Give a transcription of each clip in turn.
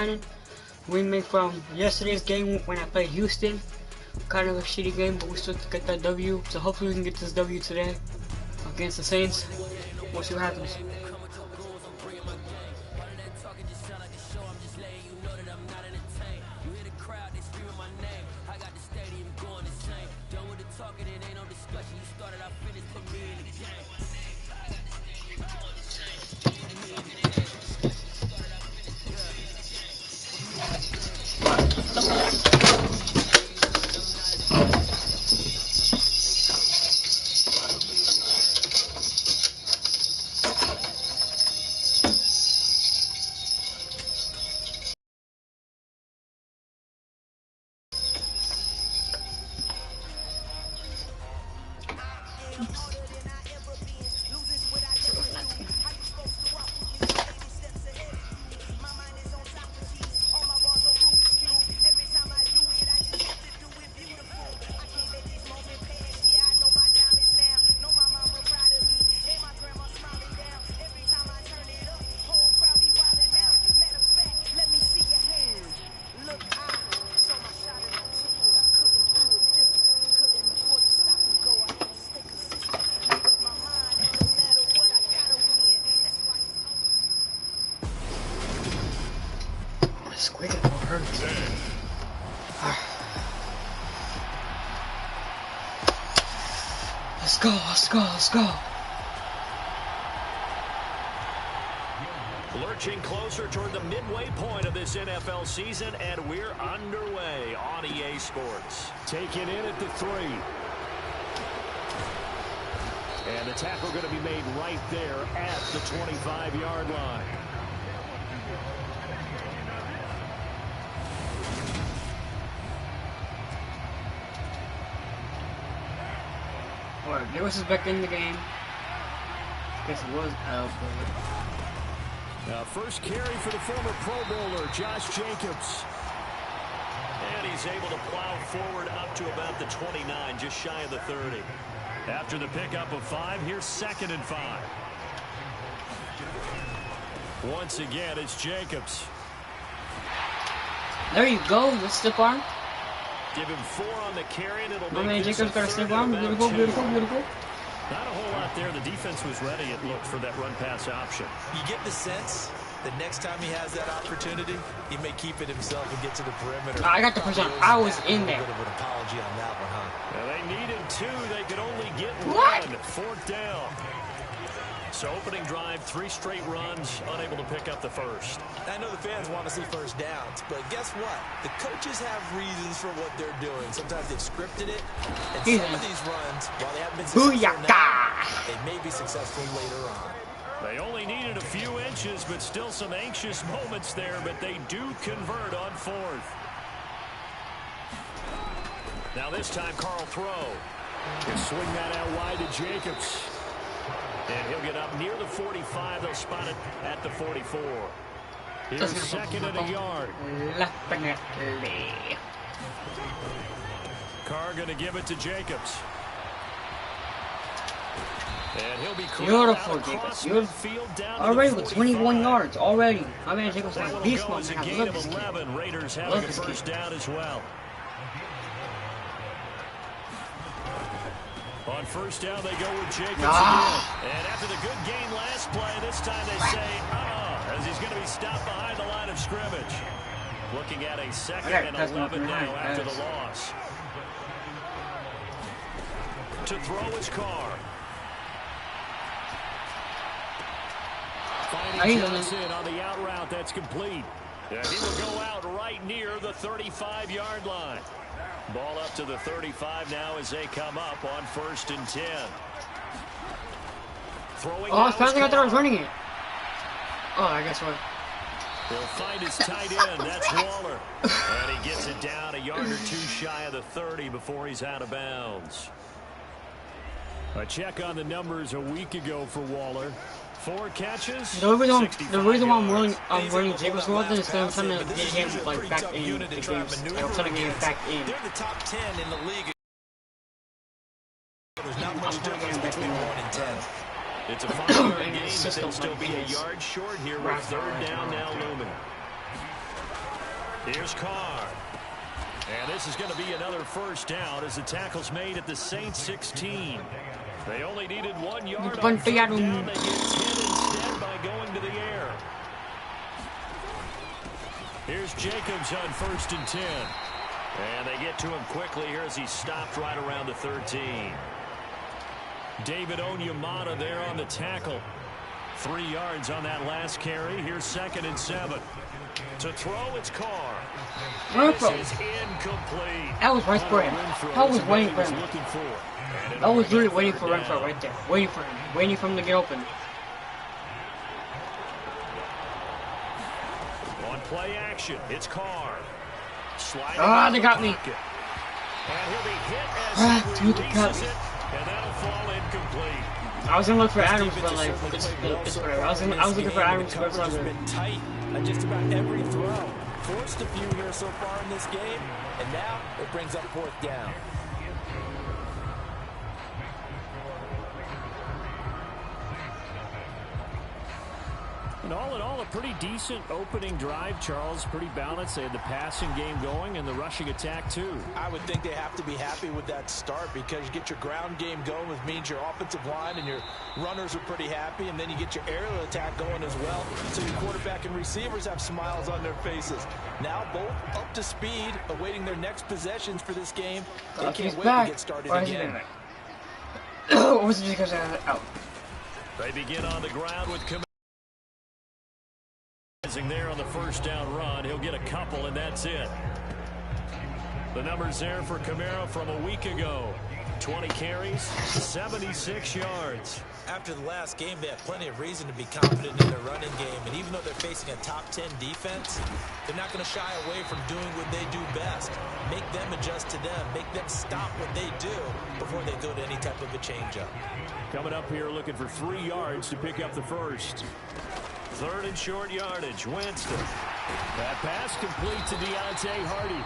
Shannon. Remake from yesterday's game when I played Houston. Kind of a shitty game, but we still get that W. So hopefully we can get this W today against the Saints. We'll see what happens. Let's go. Lurching closer toward the midway point of this NFL season, and we're underway on EA Sports. Taken in at the 3. And the tackle going to be made right there at the 25-yard line. Alright, Lewis is back in the game. Guess it was out, First carry for the former Pro Bowler, Josh Jacobs. And he's able to plow forward up to about the 29, just shy of the 30. After the pickup of 5, here's 2nd and 5. Once again, it's Jacobs. There you go, the stiff arm. Give him 4 on the carry, and it'll My make man this Jacobs got a stiff arm. Beautiful. Not a whole lot there. The defense was ready, it looked, for that run-pass option. You get the sense that next time he has that opportunity, he may keep it himself and get to the perimeter. I got the first down. I was in there. A bit of an apology on that one, huh? Now, they needed 2. They could only get 1. 4th down. So opening drive, 3 straight runs, unable to pick up the first. I know the fans want to see first downs, but guess what? The coaches have reasons for what they're doing. Sometimes they've scripted it, and some of these runs, while they haven't been successful now, they may be successful later on. They only needed a few inches, but still some anxious moments there, but they do convert on 4th. Now this time, Carl Throw can swing that out wide to Jacobs. And he'll get up near the 45. They'll spot it at the 44. Here's 2nd and a yard. Carr going to give it to Jacobs. And he'll be beautiful, Jacobs. Already with 21 yards. Already. My man Jacobs is like beast mode. I love this kid. Raiders having a first down as well. On first down, they go with Jacobs again. And after the good game last play, this time they say, as he's going to be stopped behind the line of scrimmage. Looking at a 2nd and 11 now after the loss. To throw his Carr. Finding Johnson on the out route, that's complete. And he will go out right near the 35-yard line. Ball up to the 35 now as they come up on 1st and 10. I finally got that I was running it. I guess what? He'll find his tight end. That's Waller. And he gets it down a yard or 2 shy of the 30 before he's out of bounds. A check on the numbers a week ago for Waller. 4 catches. The reason why I'm running Jacobs more than is because I'm trying to get him like back in the games. I'm trying to get him back in. They're the top 10 in the league. There's not much difference between 1 and 10. It's a 5-yard game, but they'll still be a yard short here with 3rd down now looming. Here's Carr. And this is going to be another first down as the tackle's made at the Saints 16. They only needed 1 yard on third down. They get 10 instead by going to the air. Here's Jacobs on 1st and 10. And they get to him quickly here as he stopped right around the 13. David Onyemata there on the tackle. 3 yards on that last carry. Here's 2nd and 7. To throw, it's Carr. This is incomplete. That was right for him. I was waiting for him. I was really waiting for Renfro right there. Waiting for him to get open. On play action, it's Carr. They got me. And he'll be hit as he releases it, and that'll fall incomplete. I was gonna look for Adams, but like, it's whatever. I was looking for Adams, but it's been tight on just about every throw. Forced a few here so far in this game, and now it brings up 4th down. And all in all, a pretty decent opening drive, Charles. Pretty balanced. They had the passing game going and the rushing attack, too. I would think they have to be happy with that start because you get your ground game going, which means your offensive line and your runners are pretty happy, and then you get your aerial attack going as well, so your quarterback and receivers have smiles on their faces. Now both up to speed, awaiting their next possessions for this game. They can't wait to get started again. Or was it just because out? They begin on the ground with there on the first down run. He'll get a couple, and that's it. The numbers there for Kamara from a week ago. 20 carries, 76 yards. After the last game, they have plenty of reason to be confident in their running game. And even though they're facing a top 10 defense, they're not going to shy away from doing what they do best. Make them adjust to them. Make them stop what they do before they go to any type of a changeup. Coming up here looking for 3 yards to pick up the first. 3rd and short yardage. Winston. That pass complete to Deontay Hardy.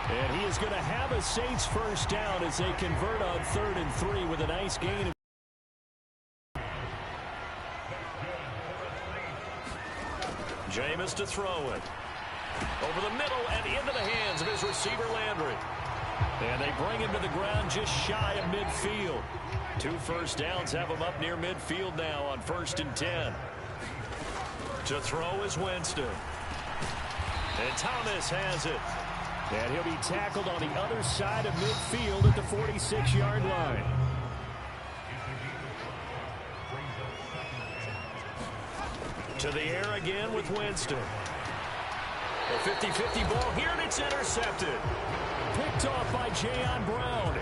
And he is going to have a Saints first down as they convert on 3rd and 3 with a nice gain. Jameis to throw it. Over the middle and into the hands of his receiver Landry. And they bring him to the ground just shy of midfield. 2 first downs have him up near midfield now on 1st and 10. To throw is Winston. And Thomas has it. And he'll be tackled on the other side of midfield at the 46-yard line. To the air again with Winston. A 50-50 ball here, and it's intercepted. Picked off by Jayon Brown.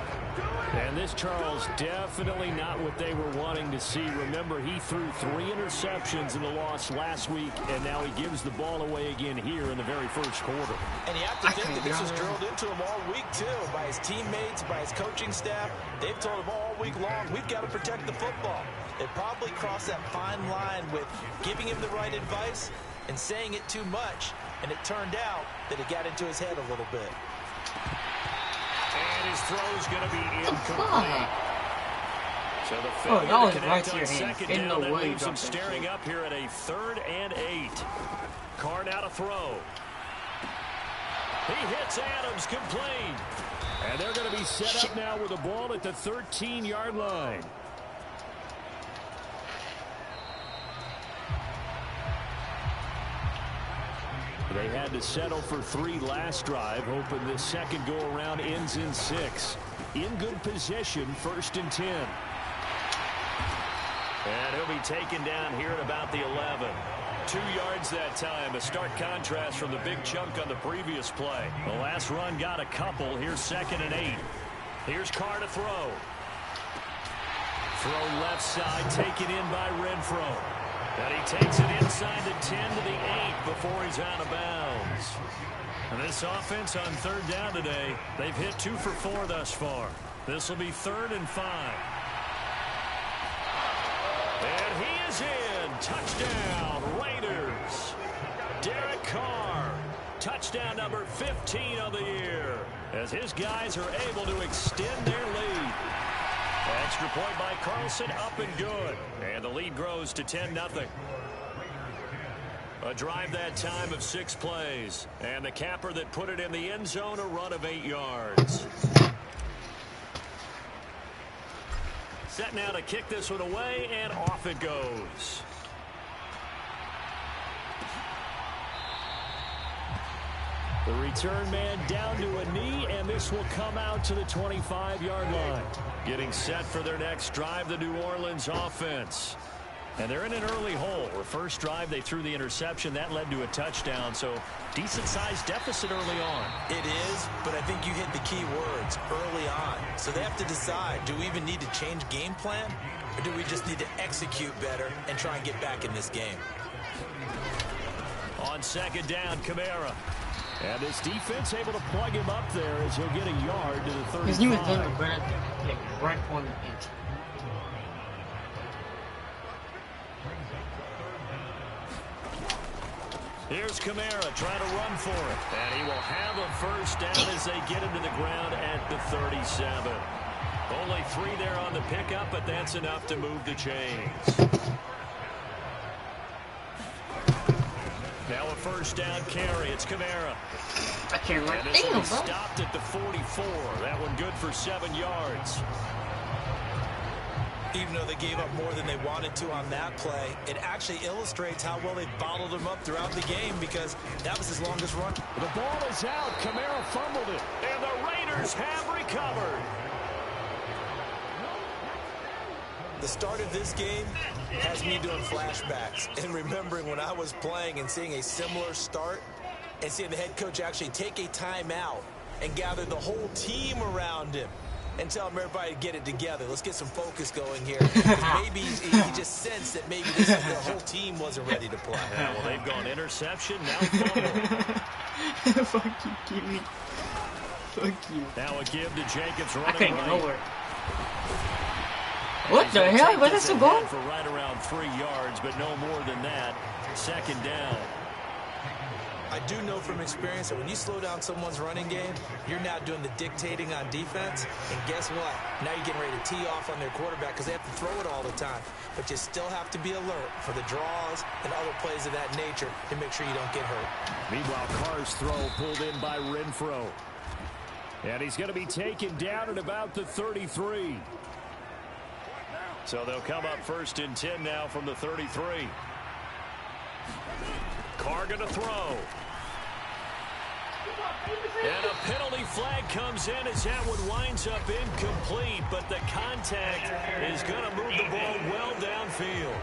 And this, Charles, definitely not what they were wanting to see. Remember, he threw 3 interceptions in the loss last week, and now he gives the ball away again here in the very first quarter. And you have to think that this was drilled into him all week, too, by his teammates, by his coaching staff. They've told him all week long, we've got to protect the football. They probably crossed that fine line with giving him the right advice and saying it too much, and it turned out that it got into his head a little bit. And his throw's going to be incomplete. So the that was right to your hand. In down, the way, leaves him staring up here at a 3rd and 8. Carr now to throw. He hits Adams complete. And they're going to be set up now with the ball at the 13-yard line. They had to settle for 3 last drive, hoping this second go-around ends in 6. In good position, 1st and 10. And he'll be taken down here at about the 11. 2 yards that time, a stark contrast from the big chunk on the previous play. The last run got a couple. Here's 2nd and 8. Here's Carr to throw. Throw left side, taken in by Renfro. And he takes it inside the 10 to the 8 before he's out of bounds. And this offense on 3rd down today, they've hit 2 for 4 thus far. This will be 3rd and 5. And he is in. Touchdown, Raiders. Derek Carr. Touchdown number 15 of the year. As his guys are able to extend their lead. Extra point by Carlson, up and good. And the lead grows to 10-0. A drive that time of 6 plays. And the capper that put it in the end zone, a run of 8 yards. Set now to kick this one away, and off it goes. The return man down to a knee, and this will come out to the 25-yard line. Getting set for their next drive, the New Orleans offense. And they're in an early hole. The first drive, they threw the interception. That led to a touchdown, so decent-sized deficit early on. It is, but I think you hit the key words, early on. So they have to decide, do we even need to change game plan, or do we just need to execute better and try and get back in this game? On second down, Kamara. And this defense able to plug him up there as he'll get a yard to the 35. His name is Daniel Brad, like right on the edge. Here's Kamara trying to run for it. And he will have a first down as they get him to the ground at the 37. Only 3 there on the pickup, but that's enough to move the chains. Now a first down carry. It's Kamara. I can't run. And this will be stopped at the 44. That one good for 7 yards. Even though they gave up more than they wanted to on that play, it actually illustrates how well they bottled him up throughout the game because that was his longest run. The ball is out. Kamara fumbled it. And the Raiders have recovered. The start of this game has me doing flashbacks and remembering when I was playing and seeing a similar start and seeing the head coach actually take a timeout and gather the whole team around him and tell him everybody to get it together. Let's get some focus going here. Maybe he just sensed that maybe the whole team wasn't ready to play. Yeah, well, they've gone interception, now fumble. Fuck you, Kimmy. Fuck you. Now a give to Jacobs running I can't right. get nowhere. What the hell? Where does it go? For right around 3 yards, but no more than that. Second down. I do know from experience that when you slow down someone's running game, you're now doing the dictating on defense. And guess what? Now you're getting ready to tee off on their quarterback because they have to throw it all the time. But you still have to be alert for the draws and other plays of that nature to make sure you don't get hurt. Meanwhile, Carr's throw pulled in by Renfro. And he's going to be taken down at about the 33. So they'll come up first and 10 now from the 33. Carr going to throw. And a penalty flag comes in as that one winds up incomplete, but the contact is going to move the ball well downfield.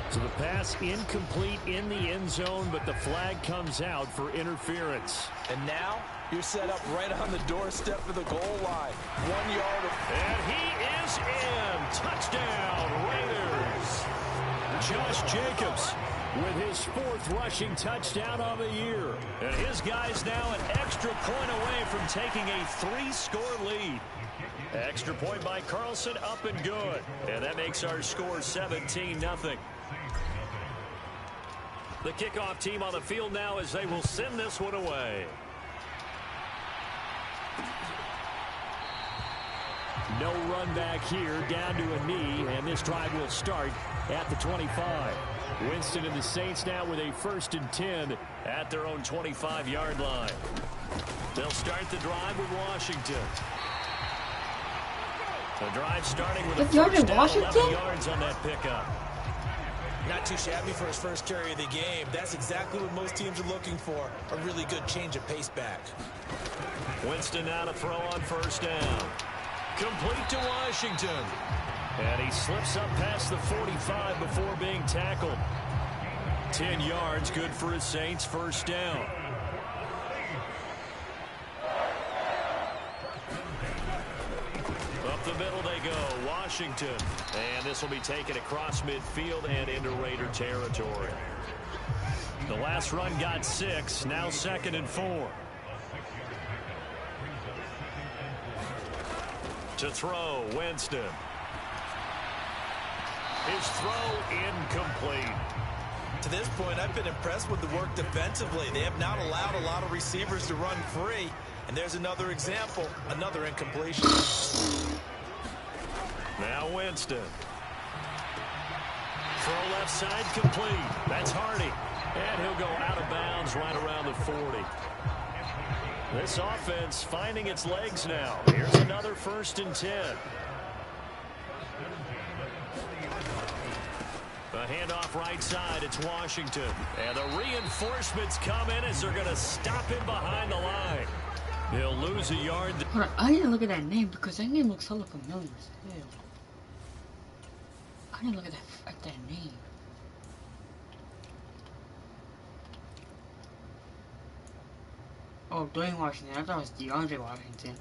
So the pass incomplete in the end zone, but the flag comes out for interference. And now you're set up right on the doorstep for the goal line. 1 yard. And he is in. Touchdown, Raiders. Josh Jacobs with his 4th rushing touchdown of the year. And his guys now an extra point away from taking a 3-score lead. Extra point by Carlson, up and good. And that makes our score 17-0. The kickoff team on the field now as they will send this one away. No run back here, down to a knee, and this drive will start at the 25. Winston and the Saints now with a 1st and 10 at their own 25-yard line. They'll start the drive with Washington. The drive starting with a first down, 11 yards on that pickup. Not too shabby for his first carry of the game. That's exactly what most teams are looking for. A really good change of pace back. Winston now to throw on first down. Complete to Washington. And he slips up past the 45 before being tackled. 10 yards, good for his Saints, first down. Up the middle they go, Washington. And this will be taken across midfield and into Raider territory. The last run got 6, now 2nd and 4. To throw, Winston. His throw incomplete. To this point, I've been impressed with the work defensively. They have not allowed a lot of receivers to run free. And there's another example, another incompletion. Now Winston. throw left side complete. That's Hardy. And he'll go out of bounds right around the 40. This offense finding its legs now. Here's another 1st and 10. A handoff right side. It's Washington. And the reinforcements come in as they're going to stop him behind the line. He'll lose a yard. Hold on, I need to look at that name because that name looks hella familiar as hell. I need to look at that name. Oh, Dwayne Washington. I thought it was DeAndre Washington.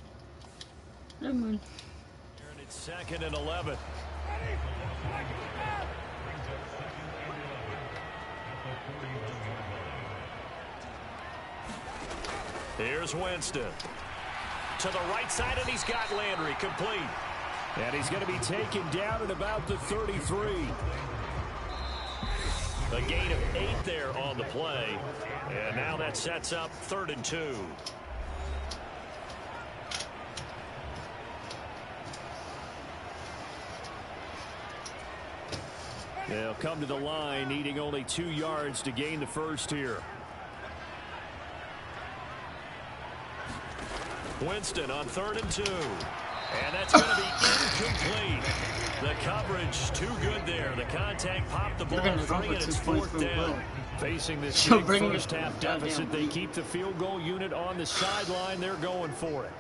Never mind. It's 2nd and 11. Here's Winston. To the right side, and he's got Landry complete. And he's going to be taken down at about the 33. A gain of 8 there on the play. And now that sets up 3rd and 2. They'll come to the line, needing only 2 yards to gain the first here. Winston on 3rd and 2. And that's going to be incomplete. The coverage too good there. The contact popped the ball free, and it's 4th down. Facing this big first half deficit, they keep the field goal unit on the sideline. They're going for it.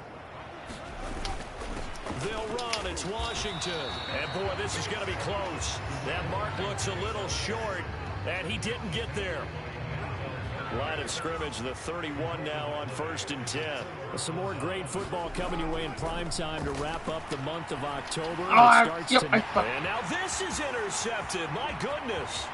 They'll run. It's Washington. And boy, this is going to be close. That mark looks a little short, and he didn't get there. Line of scrimmage, the 31 now on 1st and 10. Some more great football coming your way in prime time to wrap up the month of October. And now this is intercepted. My goodness.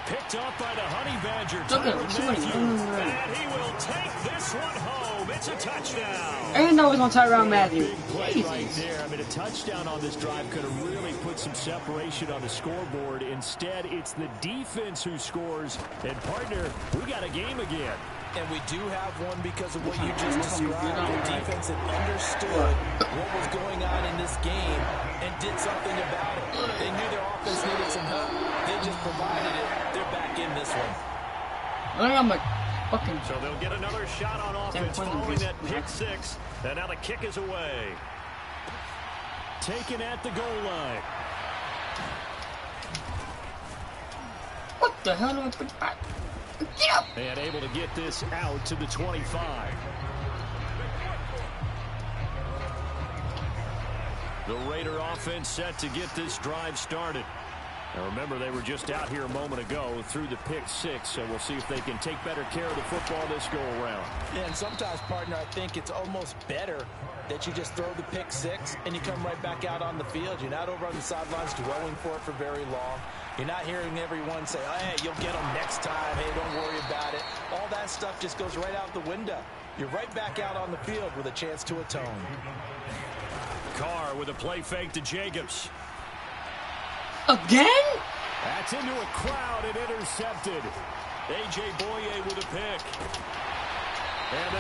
Picked up by the Honey Badger, Tyrann Mathieu. And he will take this one home. It's a touchdown. And that was on Tyrann Mathieu. Big play right there. I mean, a touchdown on this drive could have really put some separation on the scoreboard. Instead, it's the defense who scores. And, partner, we got a game again. And we do have one because of what you just described. The defense had understood what was going on in this game and did something about it. They knew their offense needed some help. They just provided it. They're back in this one. So they'll get another shot on offense following that pick 6. And now the kick is away. Taken at the goal line. What the hell am I putting back? Get up! And able to get this out to the 25. The Raider offense set to get this drive started. Now remember, they were just out here a moment ago through the pick 6, so we'll see if they can take better care of the football this go around. Yeah, and sometimes, partner, I think it's almost better that you just throw the pick 6 and you come right back out on the field. You're not over on the sidelines dwelling for it for very long. You're not hearing everyone say, oh, hey, you'll get them next time. Hey, don't worry about it. All that stuff just goes right out the window. You're right back out on the field with a chance to atone. Carr with a play fake to Jacobs. Again? That's into a crowd and intercepted. A.J. Boye with a pick.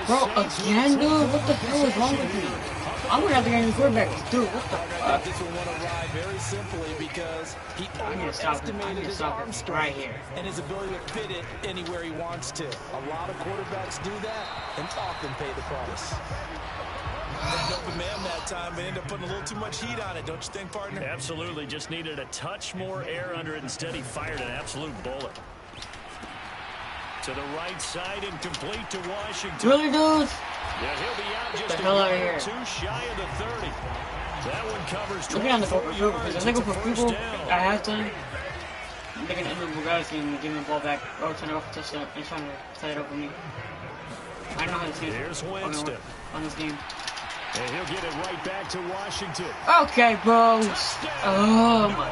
Bro, again, dude? What the hell is wrong with me? I'm going to have to get a quarterback. Dude, what the fuck? This one went awry very simply because he overestimated his arm strength and his ability to fit it anywhere he wants to. A lot of quarterbacks do that and often pay the price. Open man that time, but ended up putting a little too much heat on it, don't you think, partner? Absolutely. Just needed a touch more air under it. Instead, he fired an absolute bullet. To the right side and complete to Washington. Really, dude? Yeah, he'll be out just a yard too shy of the 30. That one covers 24 yards. Because if they go for people at halftime, they can end the Bugatti and give me the ball back. Or turn it off the touchdown. They're trying to set it up for me. I know how to see it. Here's Winston on this game. And he'll get it right back to Washington. Okay, bro. Oh, my.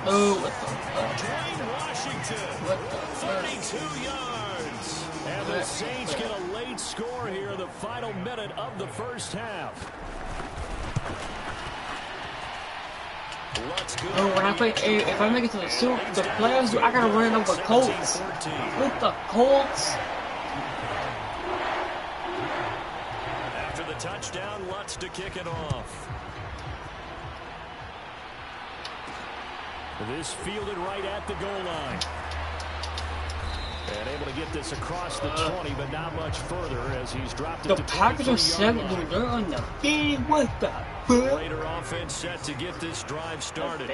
Oh, what the fuck? Dwayne Washington. What the fuck? 32 yards. And the Saints get a late score here, the final minute of the first half. Oh, when I play, if I make it to the playoffs, I gotta run it over Colts. With the Colts. After the touchdown, Lutz to kick it off. This fielded right at the goal line. And able to get this across the 20, but not much further as he's dropped it the to Packers are 23 7. They're on the big. What the fuck? Raider offense set to get this drive started.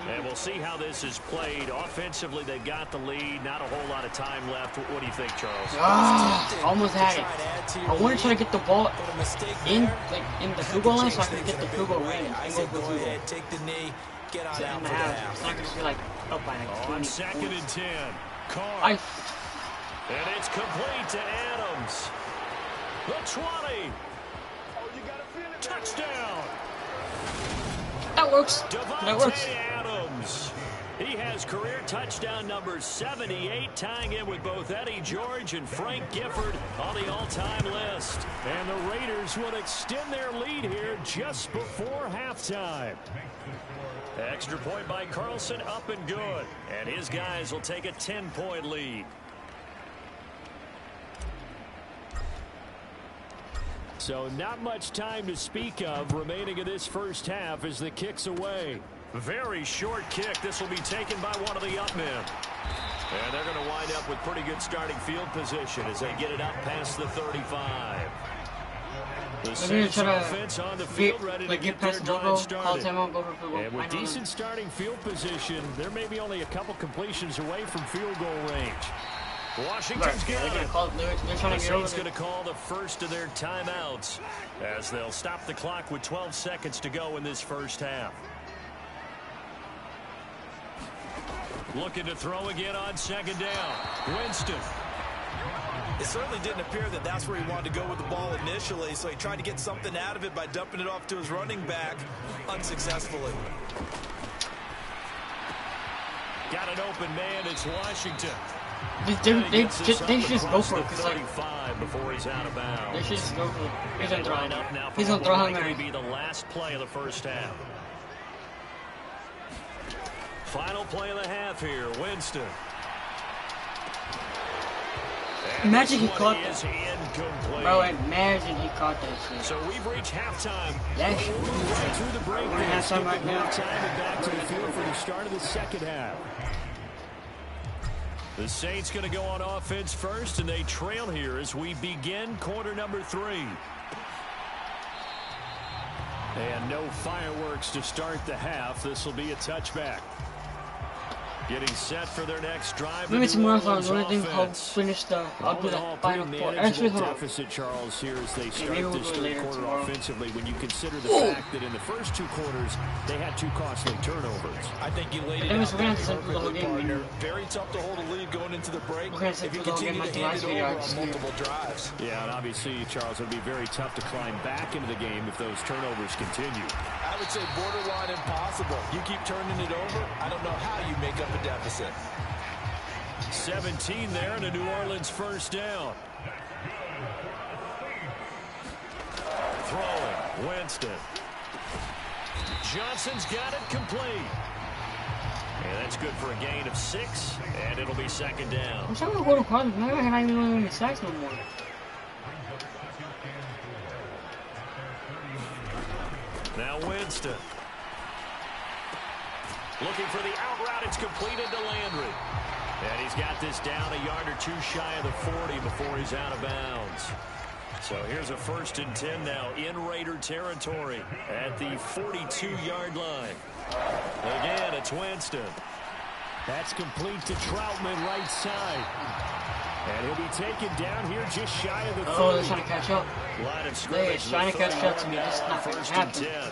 And we'll see how this is played. Offensively, they got the lead. Not a whole lot of time left. What do you think, Charles? Almost had it. I want to try to get the ball in, like, in the field goal line so I can get the field goal range and go for the field goal. Take the knee, get on out for the half. It's not going to be like up by like 20 On 2nd and 10. Carr. And it's complete to Adams. The 20. Touchdown. That works. That works. Adams. He has career touchdown number 78, tying in with both Eddie George and Frank Gifford on the all-time list. And the Raiders will extend their lead here just before halftime. Extra point by Carlson, up and good. And his guys will take a 10-point lead. So not much time to speak of remaining in this first half as the kick's away. Very short kick. This will be taken by one of the up men. And they're going to wind up with pretty good starting field position as they get it up past the 35. The Saints offense on the field ready to get their drive started. And with decent starting field position, there may be only a couple completions away from field goal range. Washington's got it. The Saints going to call the first of their timeouts as they'll stop the clock with 12 seconds to go in this first half. Looking to throw again on 2nd down. Winston. It certainly didn't appear that that's where he wanted to go with the ball initially, so he tried to get something out of it by dumping it off to his running back unsuccessfully. Got an open man. It's Washington. They should just go for it. Cause like, before he's out of bounds. They should just go for it. He's on throwing up now. He's on throwing. Going to be the last play of the first half. Final play of the half here. Winston. And imagine he caught that. Incomplete. Bro, imagine he caught that shit. So we've reached halftime. Yes. Right through the break. We're in halftime right now. Time and back to the field for the start of the second half. The Saints going to go on offense first, and they trail here as we begin quarter number 3. And no fireworks to start the half. This will be a touchback. Getting set for their next drive. Maybe tomorrow I think I'll finish the. I'll do the final four. Actually, hold on. Deficit, Charles, here as they start we'll this third quarter tomorrow. offensively. When you consider the fact that in the first 2 quarters they had 2 costly turnovers. I think you laid it out perfectly, partner. Very tough to hold a lead going into the break. If you continue to hand it over on multiple drives. Yeah, and obviously, Charles, it would be very tough to climb back into the game if those turnovers continue. I would say borderline impossible. You keep turning it over, I don't know how you make up a deficit. 17 there and a New Orleans first down. Throwing, Winston. Johnson's got it complete. And that's good for a gain of 6, and it'll be 2nd down. I'm trying to go to college. Maybe I can't even know any sacks no more. Now Winston. Looking for the out route. It's completed to Landry. And he's got this down a yard or 2 shy of the 40 before he's out of bounds. So here's a 1st and 10 now in Raider territory at the 42-yard line. Again, it's Winston. That's complete to Troutman right side. And he'll be taken down here just shy of the 30. Oh, they're trying to catch up. Line of scrimmage. They're trying to catch up to me. That's not going to 1st happen. and 10.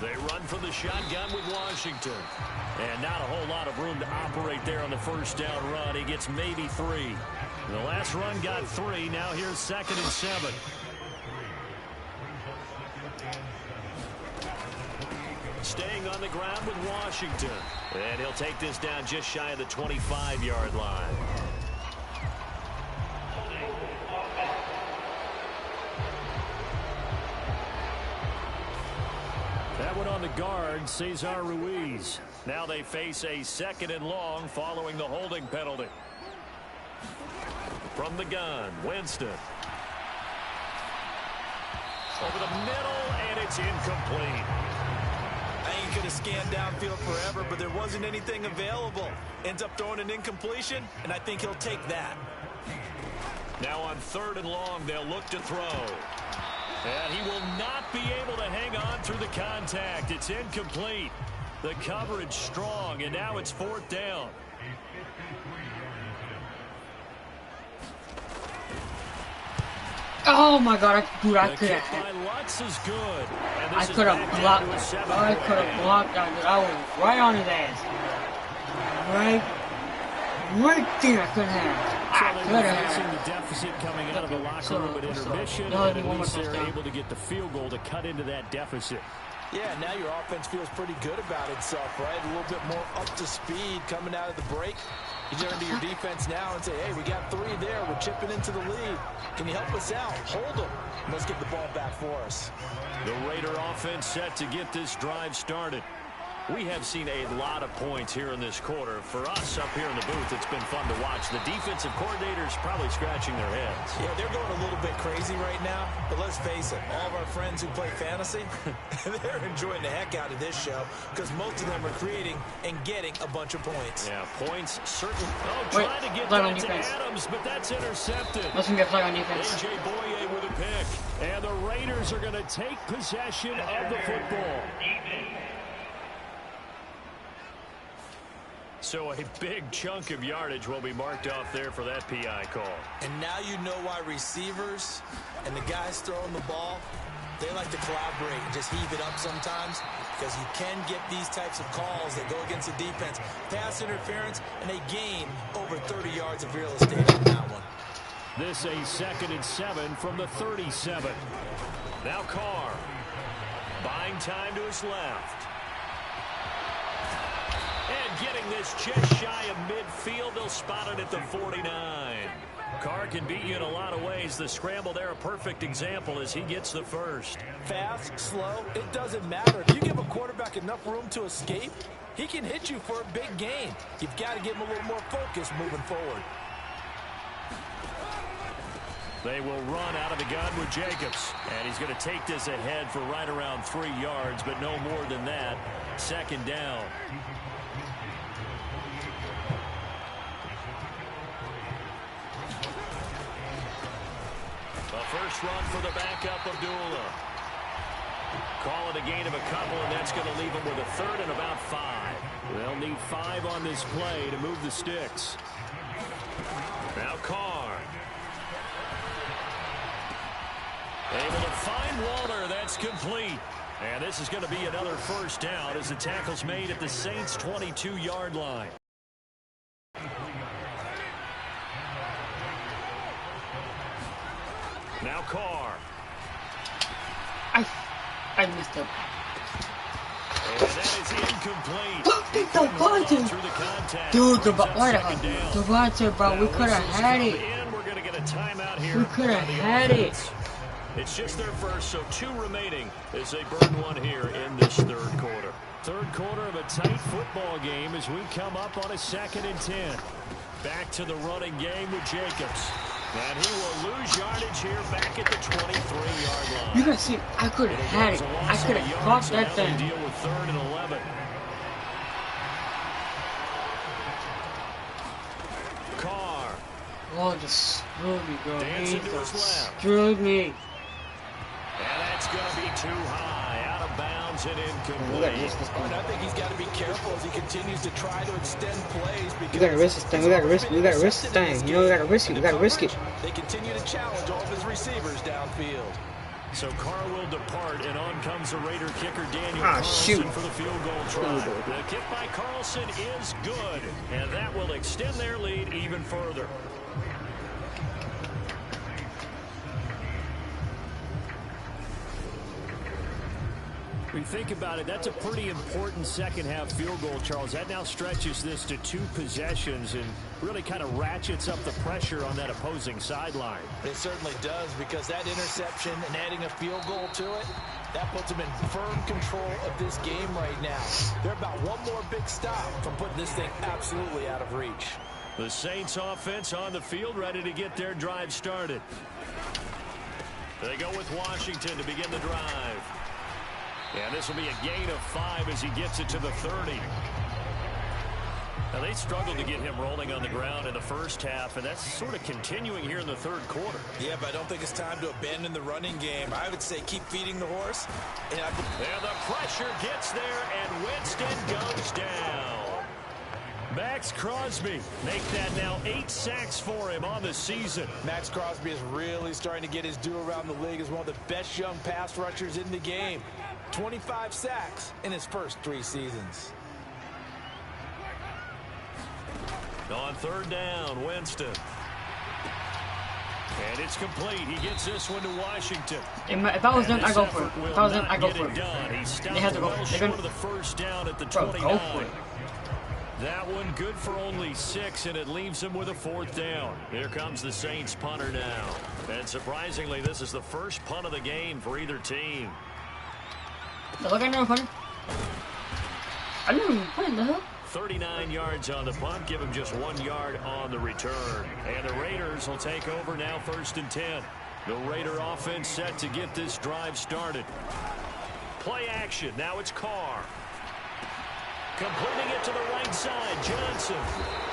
They run from the shotgun with Washington. And not a whole lot of room to operate there on the first down run. He gets maybe 3. The last run got 3. Now here's 2nd and 7. Staying on the ground with Washington. And he'll take this down just shy of the 25-yard line. That one on the guard, Cesar Ruiz. Now they face a 2nd and long following the holding penalty. From the gun, Winston. over the middle, and it's incomplete. I think he could have scanned downfield forever, but there wasn't anything available. Ends up throwing an incompletion, and I think he'll take that. Now on 3rd and long, they'll look to throw. And he will not be able to hang on through the contact. It's incomplete. The coverage strong, and now it's 4th down. Oh my God, dude, I could have. I could have blocked. I could have blocked that, dude. I was right on his ass. Right there, I could have. I could have. The deficit coming out of the locker room at intermission, and at least they're able to get the field goal to cut into that deficit. Yeah, now your offense feels pretty good about itself, right? A little bit more up to speed coming out of the break. You turn to your defense now and say, hey, we got 3 there. We're chipping into the lead. Can you help us out? Hold them. Let's get the ball back for us. The Raider offense set to get this drive started. We have seen a lot of points here in this quarter. For us up here in the booth, it's been fun to watch. The defensive coordinators probably scratching their heads. Yeah, they're going a little bit crazy right now. But let's face it, all of our friends who play fantasy, they're enjoying the heck out of this show because most of them are creating and getting a bunch of points. Yeah, points certainly. Oh, trying to get that to Adams, but that's intercepted. Let's get flag on defense. A.J. Boye with a pick. And the Raiders are going to take possession of the football. So a big chunk of yardage will be marked off there for that PI call. And now you know why receivers and the guys throwing the ball, they like to collaborate and just heave it up sometimes because you can get these types of calls that go against the defense. Pass interference, and they gain over 30 yards of real estate on that one. This a 2nd and 7 from the 37. Now Carr. Buying time to his left. And getting this just shy of midfield, they'll spot it at the 49. Carr can beat you in a lot of ways. The scramble there, a perfect example as he gets the first. Fast, slow, it doesn't matter. If you give a quarterback enough room to escape, he can hit you for a big gain. You've got to give him a little more focus moving forward. They will run out of the gun with Jacobs. And he's going to take this ahead for right around 3 yards, but no more than that. 2nd down. First run for the backup, Abdullah. Call it a gain of a couple, and that's going to leave them with a 3rd and about 5. They'll need 5 on this play to move the sticks. Now Carr. Able to find Waller. That's complete. And this is going to be another first down as the tackle's made at the Saints' 22-yard line. Now Carr. I missed him. And that is incomplete. Dude, Devontae, bro, we could have had it. We're going to get a timeout here. We could have had it. It's just their first, so 2 remaining as they burn one here in this 3rd quarter. 3rd quarter of a tight football game as we come up on a 2nd and 10. Back to the running game with Jacobs. And he will lose yardage here back at the 23-yard line. You guys see, I could have had it. I could have caught that thing. Deal with 3rd and 11. Carr. Oh, just screwed me, bro. Dancing to his left. Screwed me. And that's going to be too high. Out of bounds and incomplete. And I think he's got to be careful as he continues to try to extend plays. We got to risk this thing. We got to risk this thing. You know, we got to risk it. We got to risk it. They continue to challenge all of his receivers downfield. So Carr will depart, and on comes the Raider kicker, Daniel Carlson, for the field goal try. The kick by Carlson is good, and that will extend their lead even further. When you think about it, that's a pretty important second-half field goal, Charles. That now stretches this to 2 possessions and really kind of ratchets up the pressure on that opposing sideline. It certainly does, because that interception and adding a field goal to it, that puts them in firm control of this game right now. They're about one more big stop from putting this thing absolutely out of reach. The Saints offense on the field, ready to get their drive started. They go with Washington to begin the drive. And this will be a gain of 5 as he gets it to the 30. Now, they struggled to get him rolling on the ground in the first half, and that's sort of continuing here in the third quarter. Yeah, but I don't think it's time to abandon the running game. I would say keep feeding the horse. And the pressure gets there, and Winston goes down. Max Crosby make that now 8 sacks for him on the season. Max Crosby is really starting to get his due around the league as one of the best young pass rushers in the game. 25 sacks in his first 3 seasons. On third down, Winston. And it's complete. He gets this one to Washington. If I was them, I go for it. If I was them, I go for it. They have to go. They're going to the first down at the 29. Go for it. That one good for only 6, and it leaves him with a 4th down. Here comes the Saints punter now. And surprisingly, this is the first punt of the game for either team. Look at punter. I didn't even punt the hell. 39 yards on the punt, give him just 1 yard on the return. And the Raiders will take over now, 1st and 10. The Raider offense set to get this drive started. Play action, now it's Carr. Completing it to the right side, Johnson.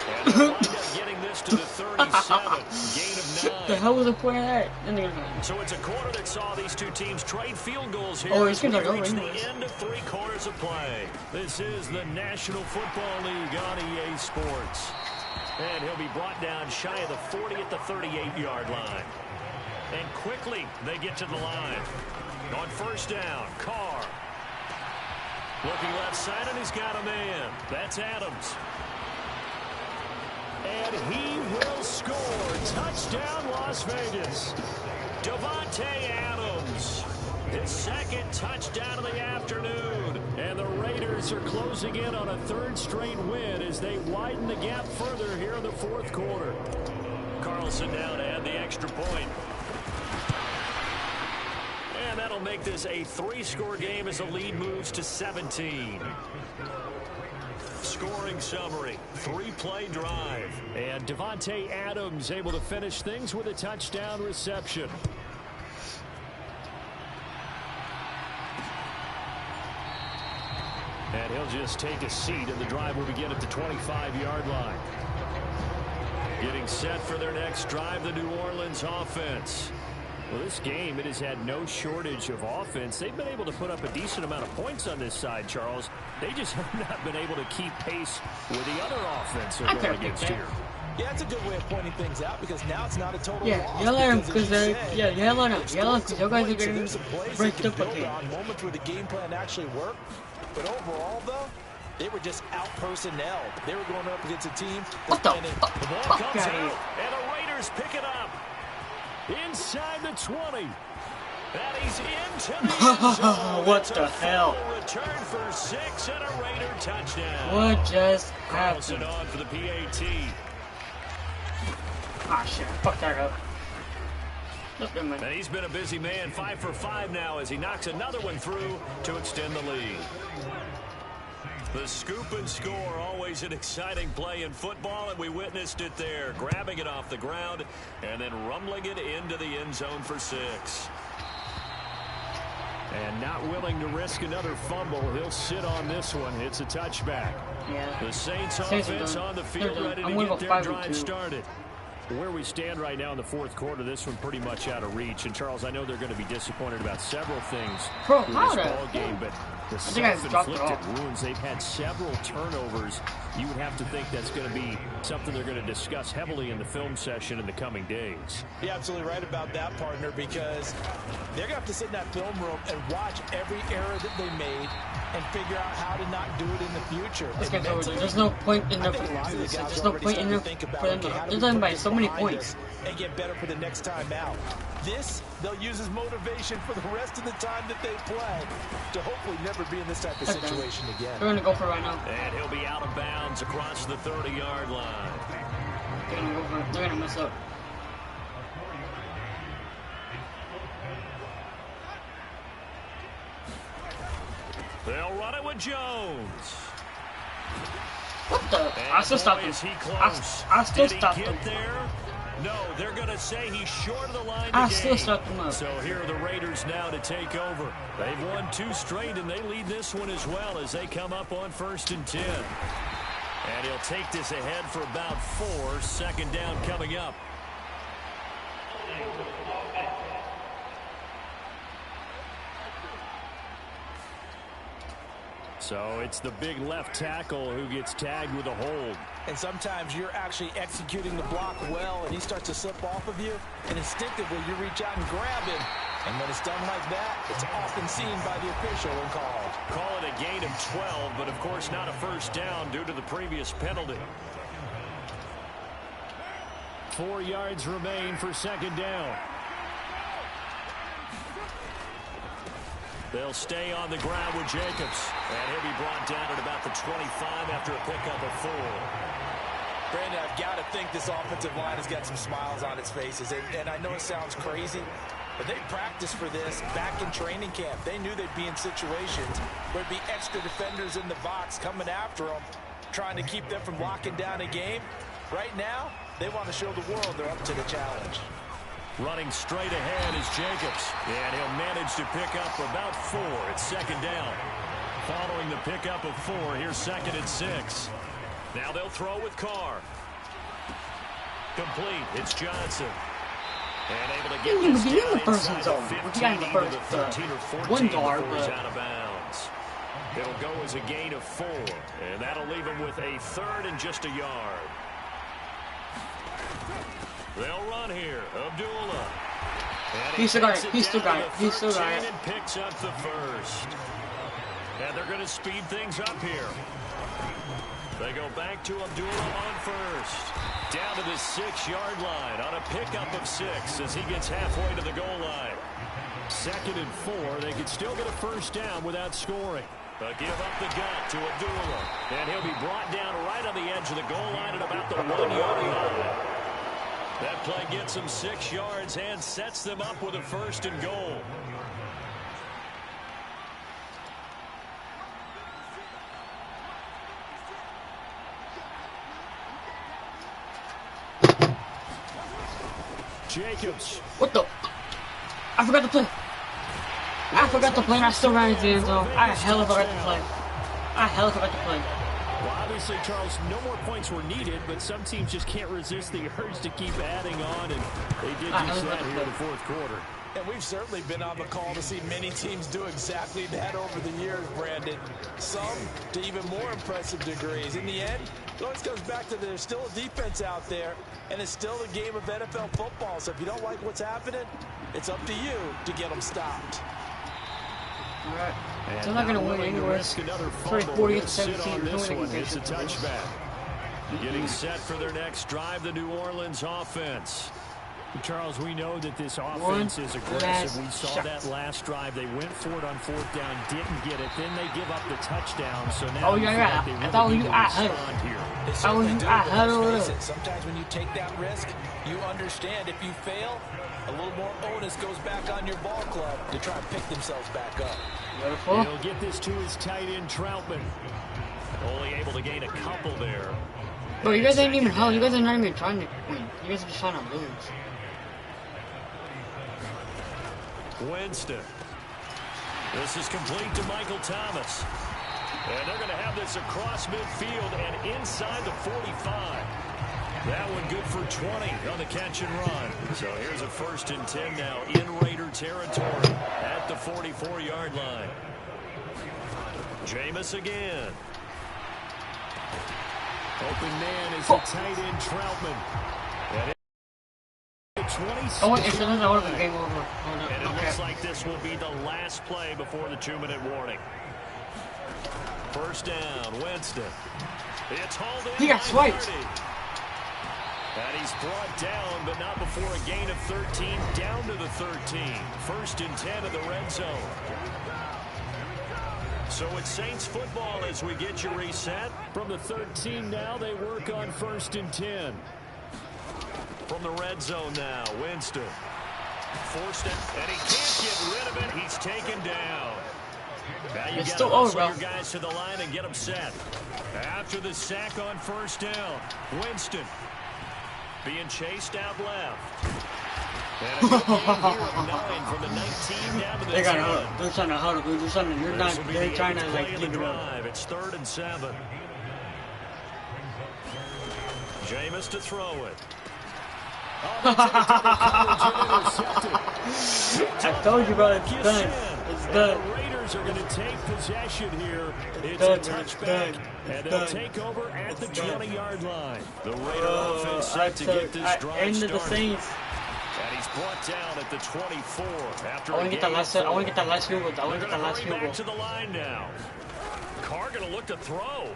And they'll wind up getting this to the 37, gain of 9. The hell was the point of that? So it's a quarter that saw these two teams trade field goals here. Oh, it's going to go reach the end of 3 quarters of play. This is the National Football League on EA Sports. And he'll be brought down shy of the 40 at the 38-yard line. And quickly, they get to the line. On first down, Carr. Looking left side, and he's got a man. That's Adams. And he will score. Touchdown, Las Vegas. Davante Adams. His 2nd touchdown of the afternoon. And the Raiders are closing in on a 3rd straight win as they widen the gap further here in the 4th quarter. Carlson down to add the extra point. And that'll make this a 3-score game as the lead moves to 17. Scoring summary, 3-play drive. And Davante Adams able to finish things with a touchdown reception. And he'll just take a seat, and the drive will begin at the 25-yard line. Getting set for their next drive, the New Orleans offense. Well, this game, it has had no shortage of offense. They've been able to put up a decent amount of points on this side, Charles. They just have not been able to keep pace with the other offense they're going against here. Yeah, it's a good way of pointing things out because now it's not a total loss. Yell at them because they're, yell at them. Yell at them because you guys are getting breaked up again. Moments where the game plan actually worked, but overall, though, they were just out-personnel. They were going up against a team. What the ball comes out, and the Raiders pick it up. Inside the 20. And he's into the end zone. What the hell? Return for 6 and a Raider touchdown. What just Carlson happened? on for the PAT. Ah, shit. Fuck that up. And he's been a busy man. 5 for 5 now as he knocks another one through to extend the lead. The scoop and score, always an exciting play in football, and we witnessed it there. Grabbing it off the ground and then rumbling it into the end zone for 6. And not willing to risk another fumble, he'll sit on this one. It's a touchback. Yeah. The Saints offense on the field, ready to get their drive started. Where we stand right now in the 4th quarter, this one pretty much out of reach. And, Charles, I know they're going to be disappointed about several things in this ball game, but the self-inflicted wounds, they've had several turnovers. You would have to think that's going to be something they're going to discuss heavily in the film session in the coming days. You're absolutely right about that, partner, because they're going to have to sit in that film room and watch every error that they made and figure out how to not do it in the future. There's no point in the there's no point in the for them to they're done by so many points. And get better for the next time out. This they'll use as motivation for the rest of the time that they play to hopefully never be in this type of situation again. They're gonna go for it right now. And he'll be out of bounds across the 30-yard line. They're gonna go for it. They're gonna mess up. They'll run it with Jones. What the? I still stopped him. I still stopped him. There? No, they're going to say he's short of the line I to still gain. stuck them up. So here are the Raiders now to take over. They've won 2 straight, and they lead this one as well as they come up on 1st and 10. And he'll take this ahead for about 4. 2nd down coming up. So it's the big left tackle who gets tagged with a hold. And sometimes you're actually executing the block well, and he starts to slip off of you, and instinctively you reach out and grab him. And when it's done like that, it's often seen by the official and called. Call it a gain of 12, but of course not a 1st down due to the previous penalty. 4 yards remain for 2nd down. They'll stay on the ground with Jacobs. And he'll be brought down at about the 25 after a pickup of 4. Brandon, I've got to think this offensive line has got some smiles on its faces. And I know it sounds crazy, but they practiced for this back in training camp. They knew they'd be in situations where there'd be extra defenders in the box coming after them, trying to keep them from locking down a game. Right now, they want to show the world they're up to the challenge. Running straight ahead is Jacobs. And he'll manage to pick up about 4. It's 2nd down. Following the pickup of 4, here's 2nd and 6. Now they'll throw with Carr. Complete. It's Johnson. And able to get this down inside the 15 to the 13 or 14 before he's out of bounds. It'll go as a gain of 4. And that'll leave him with a 3rd and just a yard. They'll run here. Abdullah. He still got it. He still got it. He still got it. And picks up the 1st. And they're going to speed things up here. They go back to Abdullah on 1st. Down to the 6-yard line on a pickup of 6 as he gets halfway to the goal line. 2nd and 4. They could still get a 1st down without scoring. But give up the gut to Abdullah. And he'll be brought down right on the edge of the goal line at about the 1-yard line. That play gets them 6 yards and sets them up with a 1st and goal. Jacobs. What the? I forgot to play. I forgot to play and I still ran into the end zone. I hella forgot to play. I hella forgot to play. Well, obviously, Charles, no more points were needed, but some teams just can't resist the urge to keep adding on, and they did just that here in the 4th quarter. And we've certainly been on the call to see many teams do exactly that over the years, Brandon. Some to even more impressive degrees. In the end, it always comes back to there's still a defense out there, and it's still a game of NFL football. So if you don't like what's happening, it's up to you to get them stopped. All right. They're not going to win anyway. It's 40-17. It's a touchback. Getting set for their next drive, the New Orleans offense. Charles, we know that this offense is aggressive. We saw that last drive. They went for it on 4th down, didn't get it. Then they give up the touchdown. So now I thought you had it. Sometimes when you take that risk, you understand if you fail, a little more onus goes back on your ball club to try and pick themselves back up. Beautiful. He'll get this to his tight end, Troutman. Only able to gain a couple there. Bro, you guys ain't even hell. You guys are not even trying to win. You guys are just trying to lose. Winston. This is complete to Michael Thomas. And they're going to have this across midfield and inside the 45. That one good for 20 on the catch and run. So here's a 1st and 10 now in Raider territory at the 44-yard line. Jameis again. Open man is the tight end Troutman. Oh, wait, it's another game over. And it looks like this will be the last play before the 2-minute warning. 1st down, Winston. It's hauled in. He got swiped. And he's brought down, but not before a gain of 13, down to the 13. 1st and 10 in the red zone. So it's Saints football as we get you reset. From the 13 now, they work on 1st and 10. From the red zone now, Winston. Forced it, and he can't get rid of it. He's taken down. Now you got to hustle your guys to the line and get them set. After the sack on 1st down, Winston. being chased out left. And a good game here of 9 from the 19 down to the 10. They're trying to huddle. They're trying to like give it up. It's 3rd and 7. Jameis to throw it. I told you, bro. It's done. It's done. The Raiders are going to take possession here. It's done, a touchback, and they'll take over at the 20-yard line. The Raider offense set to get this drive started. The Saints. And he's brought down at the 24 after I want to get that last field goal. Back to the line now. Carr going to look to throw.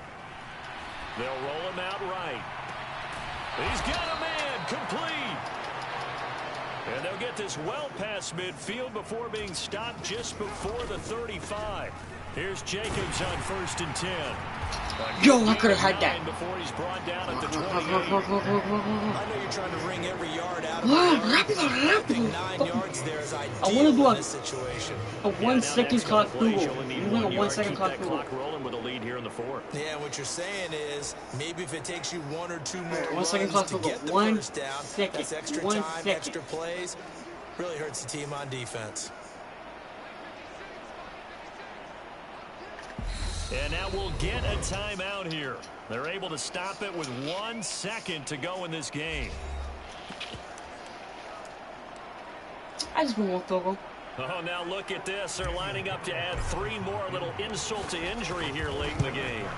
They'll roll him out right. He's got a man complete. And they'll get this well past midfield before being stopped just before the 35. Here's Jacobs on 1st and 10. Yo, I could have had that. Before he's brought down at the 28. I know you're trying to wring every yard out of I think 9 yards there is ideal in this situation. A 1 second clock field goal. You want a 1 second clock field goal. Rolling with a lead here in the 4th. Yeah, what you're saying is maybe if it takes you 1 or 2 more 1 second clock to field goal. get the 1 first down, second. that's extra 1 time, second. extra plays, really hurts the team on defense. And now we'll get a timeout here. They're able to stop it with 1 second to go in this game. I just want 1 field goal. Oh, now look at this. They're lining up to add 3 more. A little insult to injury here late in the game.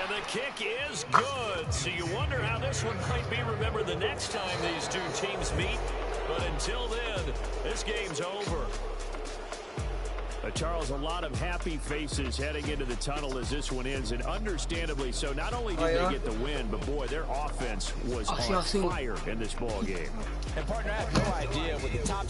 And the kick is good. So you wonder how this one might be remembered the next time these two teams meet. But until then, this game's over. Charles, a lot of happy faces heading into the tunnel as this one ends, and understandably so. Not only did they get the win, but boy, their offense was on fire in this ball game. And partner, I have no idea what the top